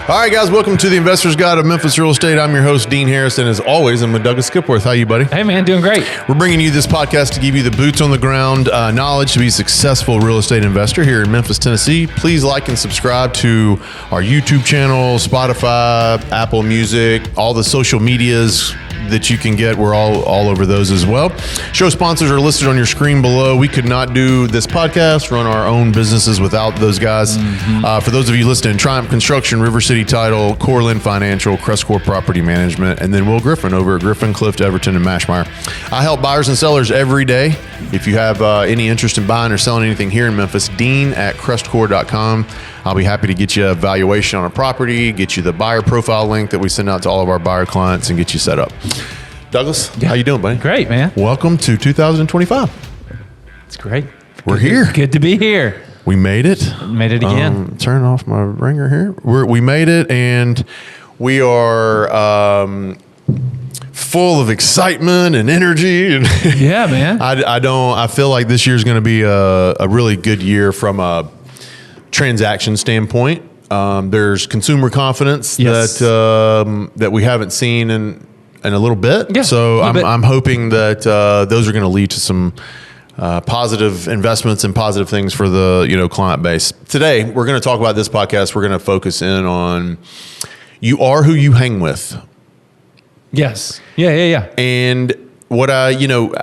All right, guys, welcome to the Investor's Guide of Memphis Real Estate. I'm your host, Dean Harris, and as always, I'm with Douglas Skipworth. How you, buddy? Hey, man, doing great. We're bringing you this podcast to give you the boots on the ground knowledge to be a successful real estate investor here in Memphis, Tennessee. Please like and subscribe to our YouTube channel, Spotify, Apple Music, all the social medias that you can get. We're all over those as well. Show sponsors are listed on your screen below. We could not do this podcast, run our own businesses without those guys. For those of you listening, Triumph Construction, River City Title, Corlin Financial, CrestCore Property Management, and then Will Griffin over at Griffin, Clift, Everton, and Mashmeyer. I help buyers and sellers every day. If you have any interest in buying or selling anything here in Memphis, Dean at CrestCore.com. I'll be happy to get you a valuation on a property, get you the buyer profile link that we send out to all of our buyer clients, and get you set up. Douglas, how you doing, buddy? Great, man. Welcome to 2025. It's great. We're here. Good to be here. We made it. Made it again. Turn off my ringer here. We made it, and we are full of excitement and energy. And Yeah, man. I feel like this year is going to be a really good year from a transaction standpoint. There's consumer confidence that we haven't seen in a little bit. Yeah, so a little bit. I'm hoping that those are going to lead to some positive investments and positive things for the client base. Today, we're going to talk about this podcast. We're going to focus in on you are who you hang with. Yes. Yeah. And what I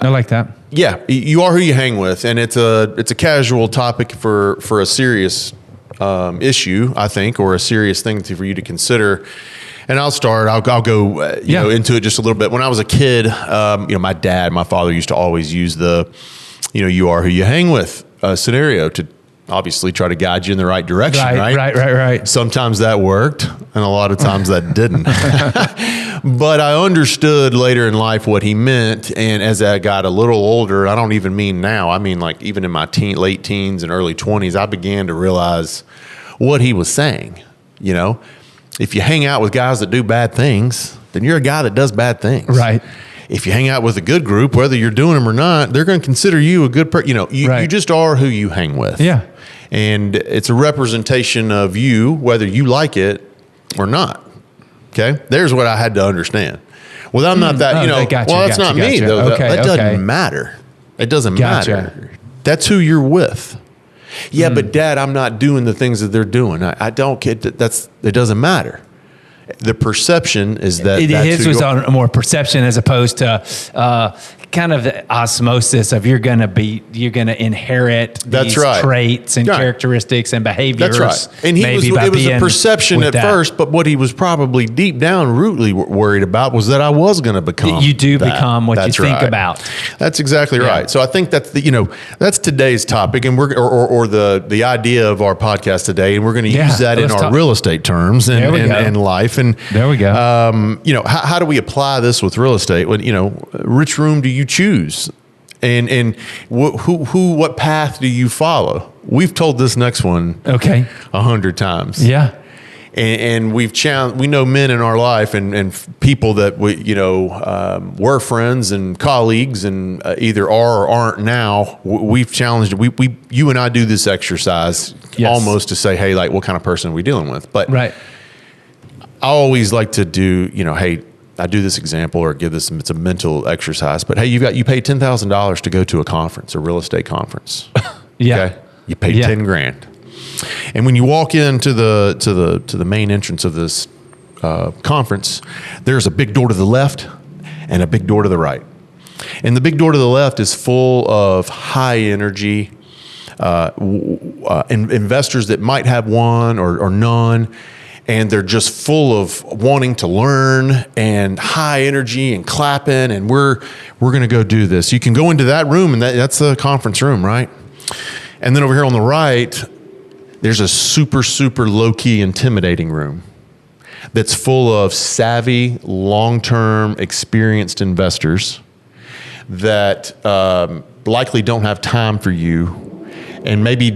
like that. Yeah, you are who you hang with, and it's a casual topic for a serious issue, I think, or a serious thing for you to consider. And I'll start. I'll go into it just a little bit. When I was a kid, my father used to always use the, you are who you hang with scenario to obviously try to guide you in the right direction. Right. Sometimes that worked, and a lot of times that didn't. But I understood later in life what he meant, and as I got a little older, I don't even mean now. I mean like even in my late teens and early 20s, I began to realize what he was saying. If you hang out with guys that do bad things, then you're a guy that does bad things. Right. If you hang out with a good group, whether you're doing them or not, they're going to consider you a good person. You just are who you hang with. Yeah. And it's a representation of you, whether you like it or not. Okay. There's what I had to understand. Well, I'm not that, that's not me though. That doesn't matter. It doesn't matter. That's who you're with. Yeah, but Dad, I'm not doing the things that they're doing. I don't get that. It doesn't matter. The perception is that his was on more perception as opposed to kind of the osmosis of you're going to inherit these traits and characteristics and behaviors. That's right. And it was a perception at first, but what he was probably deep down rootly worried about was that I was going to become. You do become what you think about. That's exactly right. So I think that's that's today's topic, and or the idea of our podcast today, and we're going to use that in our real estate terms and life. And there we go. How do we apply this with real estate? Which room do you choose, and what path do you follow? We've told this next one 100 times. Yeah, and we've challenged. We know men in our life and people that were friends and colleagues and either are or aren't now. We've challenged. You and I do this exercise almost to say, hey, like, what kind of person are we dealing with? But right. I always like to do, hey, I do this example or give this, it's a mental exercise, but hey, you pay $10,000 to go to a conference, a real estate conference. Yeah. Okay? You pay 10 grand. And when you walk into the main entrance of this conference, there's a big door to the left and a big door to the right. And the big door to the left is full of high energy investors that might have one or none. And they're just full of wanting to learn and high energy and clapping. And we're going to go do this. You can go into that room, and that's the conference room, right? And then over here on the right, there's a super, super low-key intimidating room that's full of savvy, long-term, experienced investors that likely don't have time for you and maybe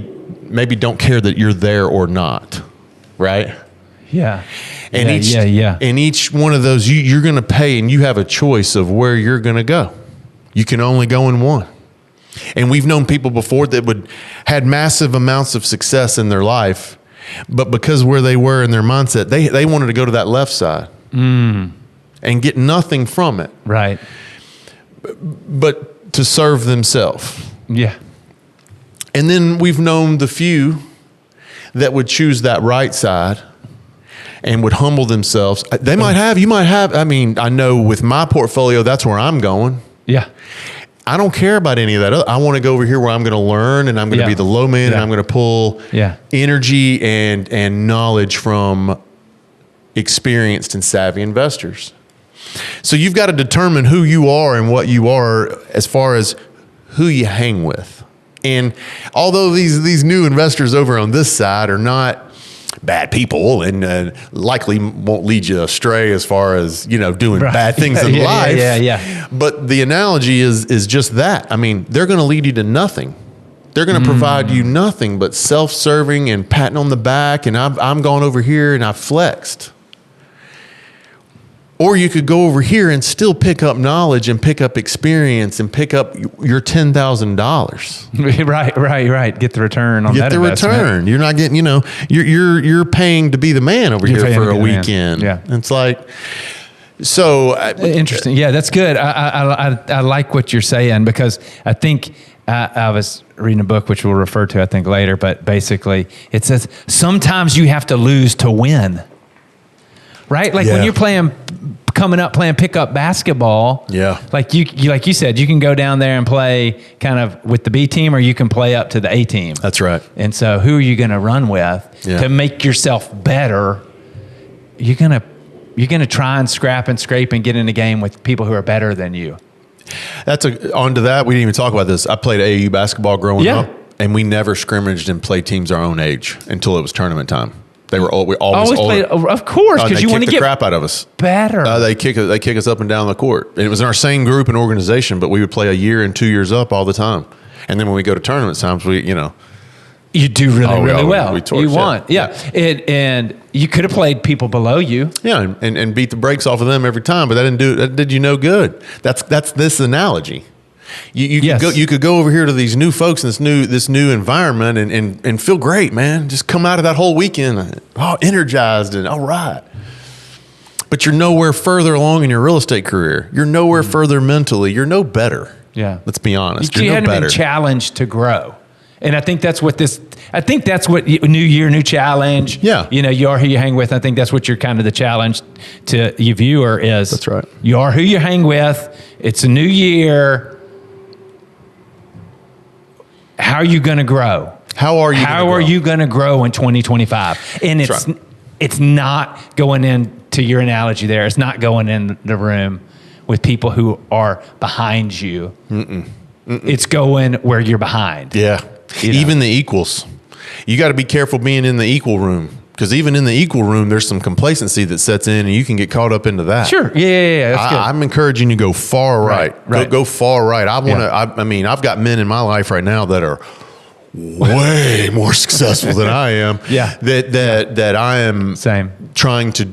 don't care that you're there or not, right? Yeah. And each one of those, you're going to pay, and you have a choice of where you're going to go. You can only go in one. And we've known people before that had massive amounts of success in their life, But because where they were in their mindset, they wanted to go to that left side and get nothing from it. Right. But to serve themselves. Yeah. And then we've known the few that would choose that right side and would humble themselves. You might have. I mean, I know with my portfolio, that's where I'm going. Yeah. I don't care about any of that. I want to go over here where I'm going to learn, and I'm going to be the low man, and I'm going to pull energy and knowledge from experienced and savvy investors. So you've got to determine who you are and what you are as far as who you hang with. And although these new investors over on this side are not bad people and likely won't lead you astray as far as, doing bad things in life. Yeah. But the analogy is just that. I mean, they're going to lead you to nothing. They're going to provide you nothing but self-serving and patting on the back. And I'm going over here and I flexed. Or you could go over here and still pick up knowledge and pick up experience and pick up your $10,000. Right. Get the return on that investment. Get the return. You're not getting, you're paying to be the man over here for a weekend. Yeah. It's like, so. Interesting. Yeah, that's good. I like what you're saying, because I think I was reading a book, which we'll refer to, I think, later, but basically it says sometimes you have to lose to win. Right? Like when you're coming up playing pickup basketball. Yeah. Like you said, you can go down there and play kind of with the B team, or you can play up to the A team. That's right. And so who are you going to run with to make yourself better? You're going to try and scrap and scrape and get in a game with people who are better than you. Onto that. We didn't even talk about this. I played AAU basketball growing up, and we never scrimmaged and played teams our own age until it was tournament time. We always played, of course, because you want to get the crap out of us. Better. They kick us up and down the court. And it was in our same group and organization, but we would play a year and 2 years up all the time. And then when we go to tournament times, you do really well. We torch, you won, and you could have played people below you. Yeah, and beat the brakes off of them every time, but that did you no good. That's this analogy. You could go over here to these new folks in this new environment and feel great, man. Just come out of that whole weekend energized and all right. But you're nowhere further along in your real estate career. You're nowhere further mentally. You're no better. Yeah. Let's be honest. You hadn't been challenged to grow. And I think that's what new year, new challenge. Yeah. You are who you hang with. I think that's what you're kind of the challenge to your viewer is. That's right. You are who you hang with. It's a new year. How are you going to grow? How are you going to grow in 2025? And it's not going into your analogy there. It's not going in the room with people who are behind you. It's going where you're behind. Yeah. Even the equals. You got to be careful being in the equal room, because even in the equal room, there's some complacency that sets in, and you can get caught up into that. Sure. Yeah. That's good. I'm encouraging you to go far right. Go far right. I've got men in my life right now that are way more successful than I am. Yeah. That I am trying to,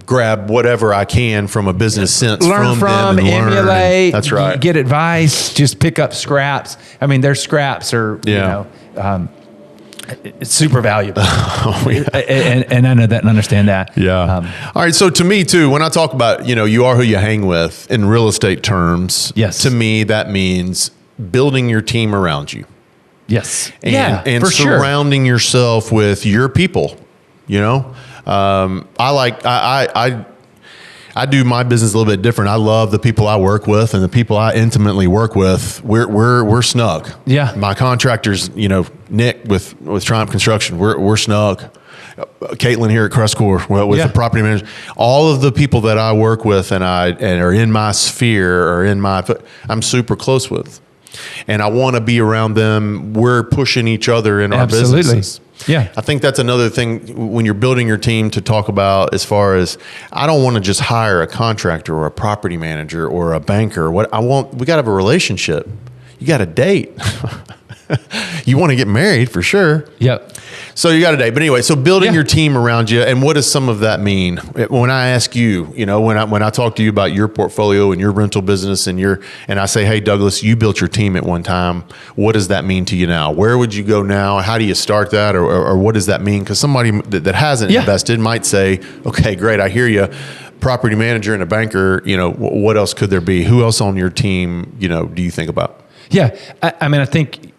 grab whatever I can from a business sense. Learn from them, emulate. That's right. Get advice. Just pick up scraps. I mean, their scraps are, it's super valuable. And I know that and understand that. Yeah. All right. So to me too, when I talk about, you are who you hang with in real estate terms, to me, that means building your team around you. Yes. And surrounding yourself with your people, I do my business a little bit different. I love the people I work with, and the people I intimately work with. We're snug. Yeah. My contractors, Nick with Triumph Construction, we're snug. Caitlin here at CrestCore with the property manager. All of the people that I work with and are in my sphere or I'm super close with, and I want to be around them. We're pushing each other in our businesses. Yeah. I think that's another thing when you're building your team to talk about, as far as, I don't want to just hire a contractor or a property manager or a banker. We got to have a relationship. You got to date. You want to get married for sure. Yep. So you got a day, but anyway, so building Yeah. your team around you, and what does some of that mean? When I ask you, when I talk to you about your portfolio and your rental business and I say, hey, Douglas, you built your team at one time. What does that mean to you now? Where would you go now? How do you start that, or what does that mean? Because somebody that hasn't invested might say, okay, great, I hear you. Property manager and a banker, what else could there be? Who else on your team, do you think about? Yeah. I mean, I think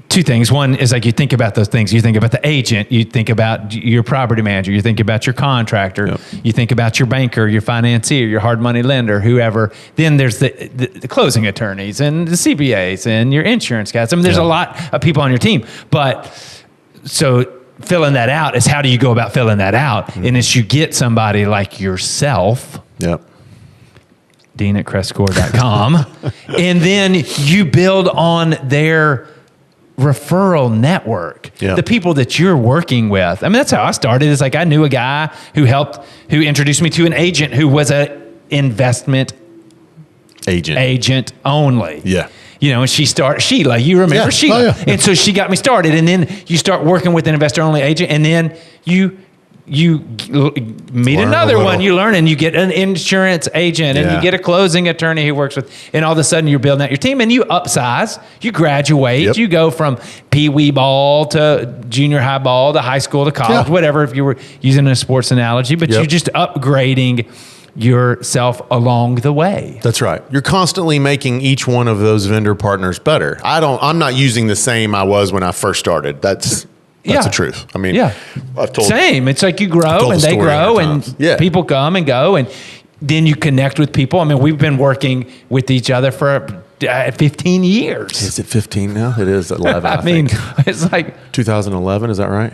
two things. One is like you think about those things. You think about the agent. You think about your property manager. You think about your contractor. Yep. You think about your banker, your financier, your hard money lender, whoever. Then there's the closing attorneys and the CPAs and your insurance guys. I mean, there's a lot of people on your team. But so filling that out is how do you go about filling that out? Mm-hmm. And it's you get somebody like yourself. Yep. Dean at CrestCore.com. And then you build on their referral network, the people that you're working with. I mean, that's how I started. It's like I knew a guy who introduced me to an agent who was a investment agent only. Yeah. And Sheila, you remember Sheila. Oh, yeah. And so she got me started. And then you start working with an investor only agent, and then you meet another one, you learn, and you get an insurance agent, and you get a closing attorney who works with, and all of a sudden you're building out your team, and you upsize, you graduate, you go from pee-wee ball to junior high ball to high school to college, whatever, if you were using a sports analogy, but you're just upgrading yourself along the way. That's right. You're constantly making each one of those vendor partners better. I'm not using the same I was when I first started. That's the truth. I mean, I've told same. It's like you grow and they grow and people come and go, and then you connect with people. I mean, we've been working with each other for 15 years. Is it 15 now? It is 11. I mean, think. It's like 2011. Is that right?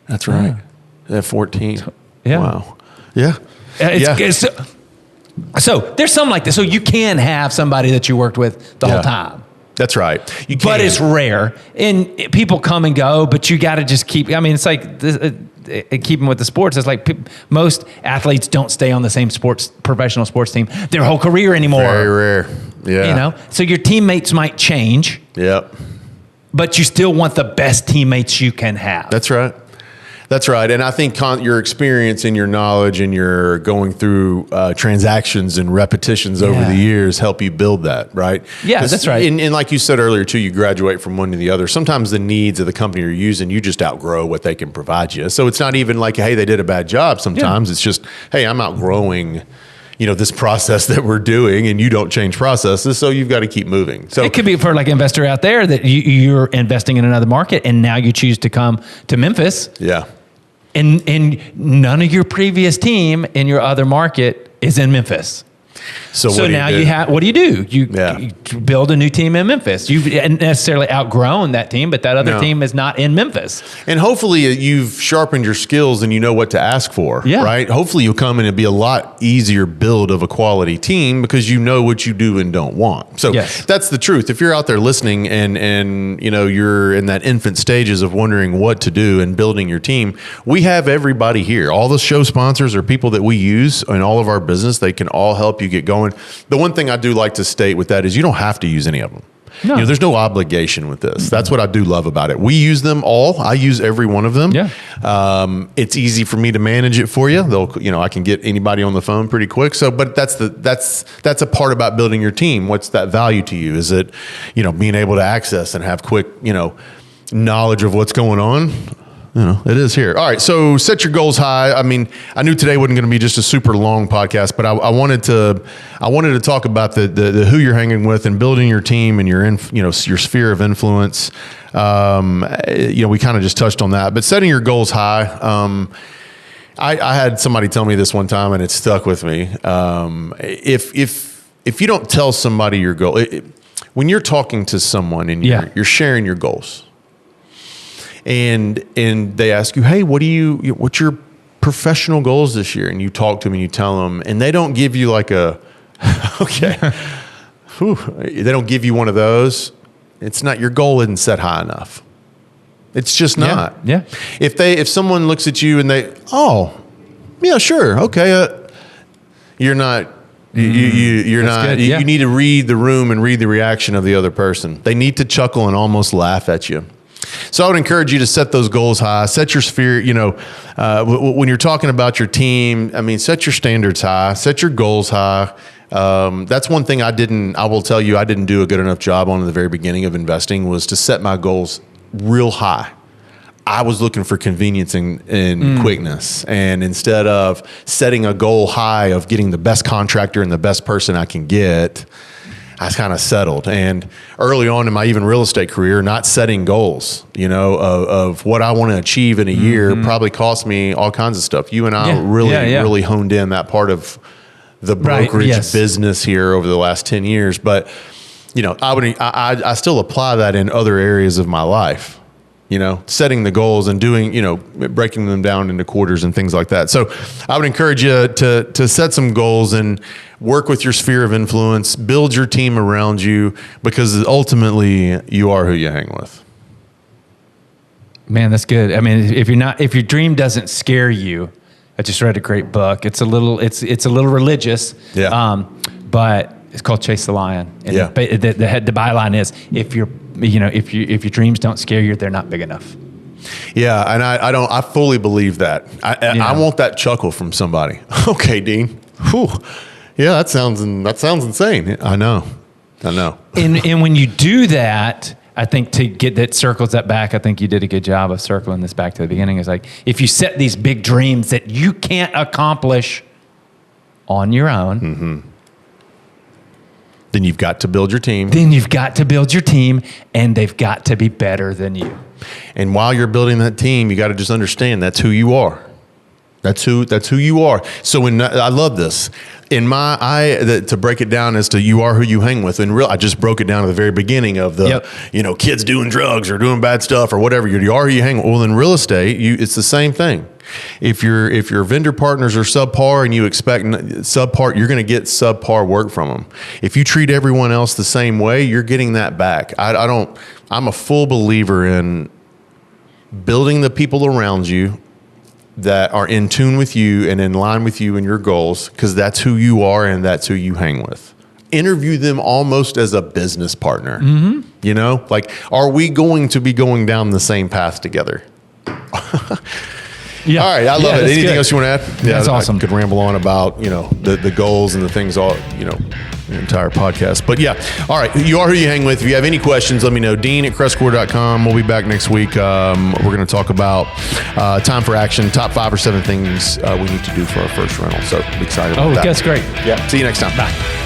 That's right. 14. Yeah. Wow. Yeah. So there's something like this. So you can have somebody that you worked with the whole time. That's right. But it's rare, and people come and go. But you got to just keep. I mean, it's like keeping with the sports. It's like most athletes don't stay on the same professional sports team their whole career anymore. Very rare. Yeah. So your teammates might change. Yep. But you still want the best teammates you can have. That's right. That's right. And I think your experience and your knowledge and your going through transactions and repetitions over the years help you build that, right? Yeah, that's right. And like you said earlier, too, you graduate from one to the other. Sometimes the needs of the company you're using, you just outgrow what they can provide you. So it's not even like, hey, they did a bad job. Sometimes it's just, hey, I'm outgrowing this process that we're doing, and you don't change processes, so you've got to keep moving. So it could be for like an investor out there that you're investing in another market, and now you choose to come to Memphis. Yeah. And none of your previous team in your other market is in Memphis. So now you have, what do? You build a new team in Memphis. You've necessarily outgrown that team, but that other team is not in Memphis. And hopefully you've sharpened your skills and you know what to ask for, right? Hopefully you'll come in and be a lot easier build of a quality team because you know what you do and don't want. So that's the truth. If you're out there listening and you're in that infant stages of wondering what to do and building your team, we have everybody here. All the show sponsors are people that we use in all of our business. They can all help you get going. The one thing I do like to state with that is you don't have to use any of them. No. There's no obligation with this. That's what I do love about it. We use them all. I use every one of them. Yeah. It's easy for me to manage it for you. I can get anybody on the phone pretty quick. So, but that's a part about building your team. What's that value to you? Is it, being able to access and have quick, knowledge of what's going on? It is here. All right. So set your goals high. I mean, I knew today wasn't going to be just a super long podcast, but I wanted to talk about the who you're hanging with and building your team and your sphere of influence. We kind of just touched on that, but setting your goals high. I had somebody tell me this one time and it stuck with me. If you don't tell somebody your goal, when you're talking to someone and you're sharing your goals, and they ask you, hey, what's your professional goals this year? And you talk to them and you tell them, and they don't give you like okay, they don't give you one of those. It's not, your goal isn't set high enough. It's just not. Yeah. If someone looks at you and sure, okay, you're not. You're not. Good. You need to read the room and read the reaction of the other person. They need to chuckle and almost laugh at you. So I would encourage you to set those goals high, set your sphere, when you're talking about your team, I mean, set your standards high, set your goals high. That's one thing I will tell you, I didn't do a good enough job on in the very beginning of investing, was to set my goals real high. I was looking for convenience and quickness. And instead of setting a goal high of getting the best contractor and the best person I can get, I kind of settled. And early on in my even real estate career, not setting goals, of what I want to achieve in a year probably cost me all kinds of stuff. You and I really honed in that part of the brokerage business here over the last 10 years. But, I still apply that in other areas of my life. Setting the goals and doing, breaking them down into quarters and things like that. So I would encourage you to set some goals and work with your sphere of influence, build your team around you, because ultimately you are who you hang with. Man, that's good. I mean, if your dream doesn't scare you, I just read a great book. It's a little religious. Yeah. But it's called Chase the Lion. And the byline is, if your dreams don't scare you, they're not big enough. Yeah, and I fully believe that. I want that chuckle from somebody. Okay, Dean. Whew. Yeah, that sounds insane. I know. And when you do that, I think to get that circles that back, I think you did a good job of circling this back to the beginning. Is like, if you set these big dreams that you can't accomplish on your own, then you've got to build your team. And they've got to be better than you. And while you're building that team, you got to just understand that's who you are. That's who you are. So I love this. In my eye, to break it down as to you are who you hang with. I just broke it down at the very beginning of the, kids doing drugs or doing bad stuff or whatever. You are who you hang with. Well, in real estate, it's the same thing. If your vendor partners are subpar and you expect subpar, you're going to get subpar work from them. If you treat everyone else the same way, you're getting that back. I'm a full believer in building the people around you that are in tune with you and in line with you and your goals, because that's who you are and that's who you hang with. Interview them almost as a business partner. Like, are we going to be going down the same path together? Yeah. All right, I love it. Anything good. else you want to add? Yeah, that's awesome. I could ramble on about, the goals and the things the entire podcast. But yeah, all right, you are who you hang with. If you have any questions, let me know. Dean at CrestCore.com. We'll be back next week. We're going to talk about time for action, top 5 or 7 things we need to do for our first rental. So I'm excited about that. That's great. Yeah. See you next time. Bye.